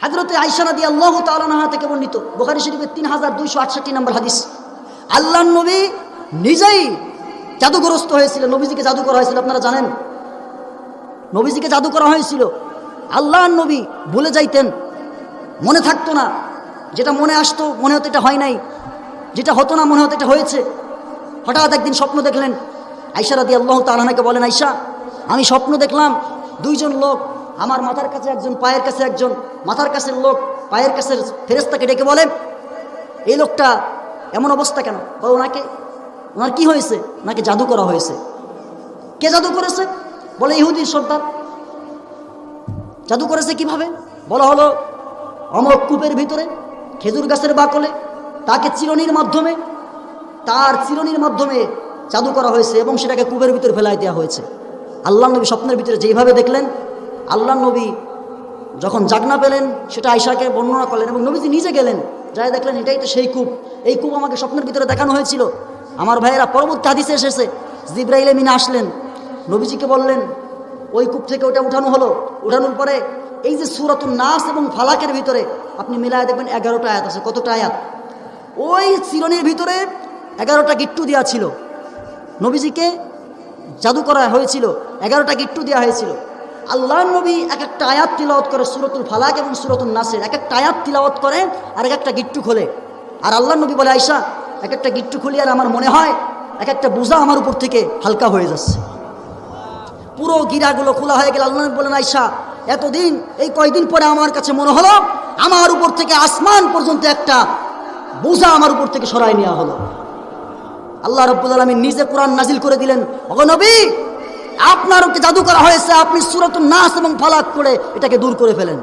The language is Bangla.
হযরতে আয়েশা রাদিয়াল্লাহু তাআলা আনহা থেকে বর্ণিত, বুখারী শরীফের 3268 নম্বর হাদিস। আল্লাহর নবী নিজেই জাদুগ্রস্ত হয়েছিল, নবীজিকে জাদু করা হয়েছিল। আপনারা জানেন নবীজিকে জাদু করা হয়েছিল। আল্লাহর নবী ভুলে যাইতেন, মনে থাকতো না। যেটা মনে আসতো মনে হতো এটা হয় নাই, যেটা হতো না মনে হতো এটা হয়েছে। হঠাৎ একদিন স্বপ্ন দেখলেন। আয়েশা রাদিয়াল্লাহু তাআলা আনহাকে বলেন, আয়েশা, আমি স্বপ্ন দেখলাম দুইজন লোক, আমার মাথার কাছে একজন, পায়ের কাছে একজন। মাথার কাছের লোক পায়ের কাছের ফেরেশতাকে ডেকে বলে, এই লোকটা এমন অবস্থা কেন? বলো ওনার কি হয়েছে? ওনাকে জাদু করা হয়েছে। কে জাদু করেছে? বলে ইহুদির সর্দার। জাদু করেছে কিভাবে? বলা হলো অমক কূপের ভিতরে খেজুর গাছের বাকলে তাকে চিরনির মাধ্যমে, তার চিরনির মাধ্যমে জাদু করা হয়েছে এবং সেটাকে কূপের ভিতরে ফেলাই দেওয়া হয়েছে। আল্লাহ নবী স্বপ্নের ভিতরে যেইভাবে দেখলেন, আল্লাহ নবী যখন জাগনা পেলেন সেটা আয়েশাকে বর্ণনা করলেন এবং নবীজি নিজে গেলেন, যাই দেখলেন এটাই তো সেই কূপ, এই কূপ আমাকে স্বপ্নের ভিতরে দেখানো হয়েছিল। আমার ভাইয়েরা, পরবর্তী হাদিসে এসেছে জিবরাইল আমিন আসলেন, নবীজিকে বললেন, ওই কূপ থেকে ওটা উঠানো হলো। উঠানোর পরে এই যে সূরাতুন নাস এবং ফালাকের ভিতরে আপনি মিলায় দেখবেন 11টা আয়াত আছে। কতটা আয়াত? ওই চিরনির ভিতরে 11টা গিট্টু দেওয়া ছিল। নবীজিকে জাদু করা হয়েছিল, 11টা গিট্টু দেওয়া হয়েছিল। আল্লাহ নবী এক একটা আয়াত তিলাওয়াত করে, সূরাতুল ফালাক এবং সূরাতুন নাসের এক একটা আয়াত তিলাওয়াত করে আর এক একটা গিট্টু খোলে। আর আল্লাহ নবী বলে, আয়েশা, এক একটা গিট্টু খুলি আর আমার মনে হয় এক একটা বোঝা আমার উপর থেকে হালকা হয়ে যাচ্ছে। পুরো গিরাগুলো খোলা হয়ে গেল। আল্লাহ নবী বলেন, আয়েশা, এতদিন এই কয়দিন পরে আমার কাছে মনে হলো আমার উপর থেকে আসমান পর্যন্ত একটা বোঝা আমার উপর থেকে সরাই নেওয়া হলো। আল্লাহ রাব্বুল আলামিন নিজে কোরআন নাজিল করে দিলেন, ওগো নবী, আপনার ওকে জাদু করা হয়েছে, আপনি সূরাতুন নাস এবং ফালাক করে এটাকে দূর করে ফেলেন।